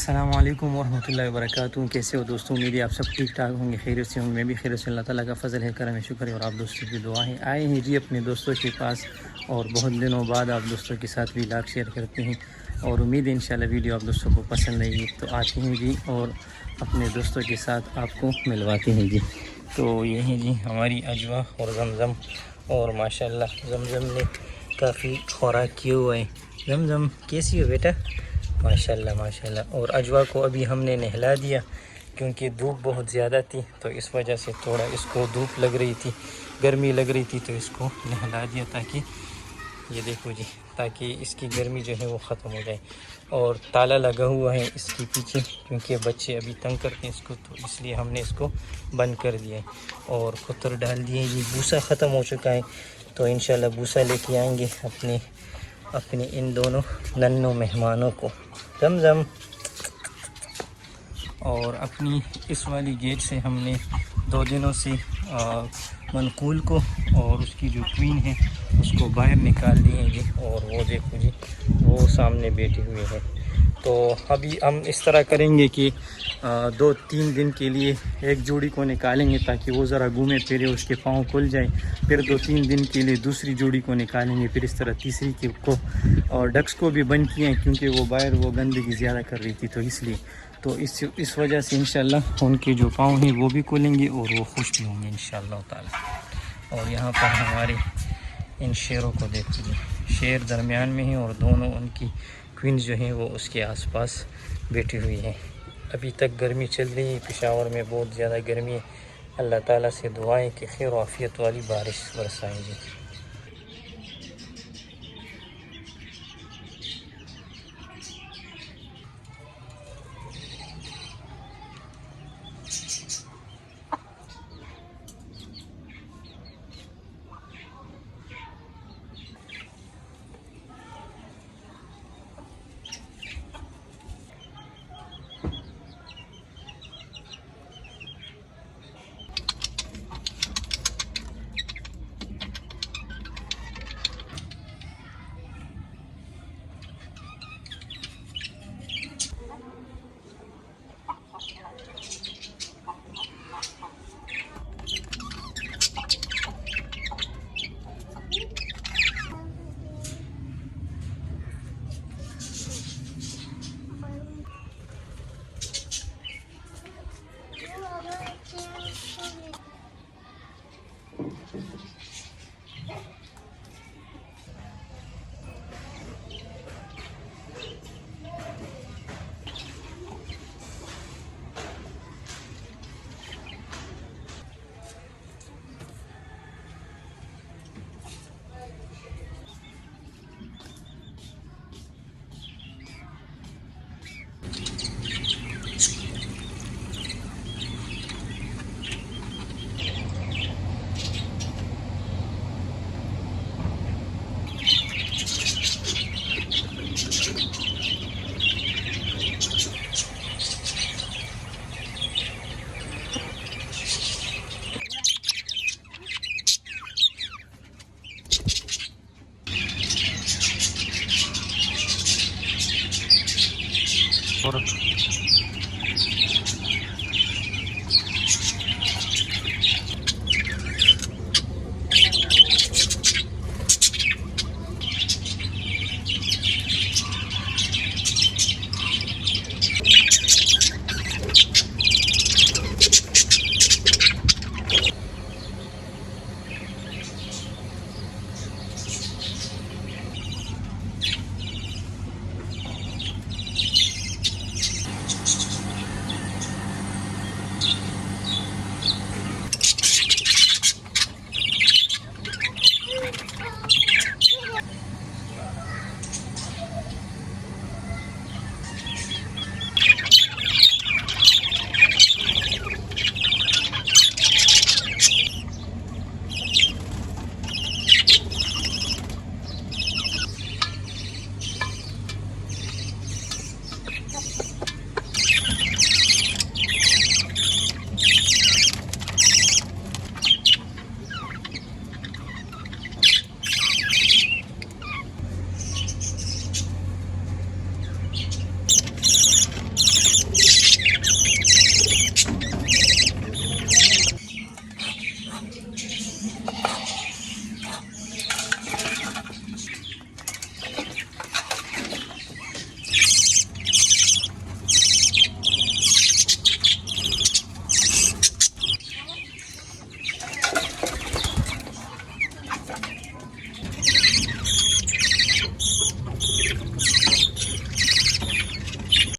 अस्सलाम वालेकुम वरहमतुल्लाहि वबरकातुहू। कैसे हो दोस्तों? उम्मीद है आप सब ठीक ठाक होंगे, खैरियत से होंगे। मैं भी खैरियत से, अल्लाह ताला का फ़ज़ल है, करम है, शुक्र है और आप दोस्तों की दुआ है। आए हैं जी अपने दोस्तों के पास और बहुत दिनों बाद आप दोस्तों के साथ व्लॉग शेयर करते हैं और उम्मीद है इंशाल्लाह वीडियो आप दोस्तों को पसंद आएगी। तो आते हैं जी और अपने दोस्तों के साथ आपको मिलवाते हैं जी। तो ये है जी हमारी अजवा और zamzam, और माशाल्लाह zamzam ने काफ़ी खुराक किए हुए हैं। zamzam कैसी हो बेटा? माशाल्लाह माशाल्लाह। और अजवा को अभी हमने नहला दिया क्योंकि धूप बहुत ज़्यादा थी, तो इस वजह से थोड़ा इसको धूप लग रही थी, गर्मी लग रही थी, तो इसको नहला दिया ताकि ये देखो जी, ताकि इसकी गर्मी जो है वो ख़त्म हो जाए। और ताला लगा हुआ है इसके पीछे क्योंकि बच्चे अभी तंग करते हैं इसको, तो इसलिए हमने इसको बंद कर दिया है। और खुतर डाल दिए जी, भूसा ख़त्म हो चुका है, तो इंशाल्लाह भूसा लेके आएंगे अपने इन दोनों नन्नों मेहमानों को। zamzam। और अपनी इस वाली गेट से हमने 2 दिनों से मनकूल को और उसकी जो क्वीन है उसको बाहर निकाल दिए जी। और वो देखो जी, वो सामने बैठे हुए हैं। तो अभी हम इस तरह करेंगे कि 2-3 दिन के लिए एक जोड़ी को निकालेंगे ताकि वो ज़रा घूमे फिरे, उसके पाँव खुल जाए। फिर 2-3 दिन के लिए दूसरी जोड़ी को निकालेंगे, फिर इस तरह तीसरी के को। और डक्स को भी बंद किए हैं क्योंकि वो बाहर वो गंदगी ज़्यादा कर रही थी, तो इसलिए तो इस वजह से इंशाल्लाह उनके जो पाँव हैं वो भी खुलेंगे और वो खुश भी होंगे इंशाल्लाह ताला। और यहाँ पर हमारे इन शेरों को देखो जी, शेर दरमियान में है और दोनों उनकी क्वींस जो हैं वो उसके आसपास बैठी हुई हैं। अभी तक गर्मी चल रही है, पेशावर में बहुत ज़्यादा गर्मी है। अल्लाह ताला से दुआएं कि खैर आफियत वाली बारिश बरसाएंगे। और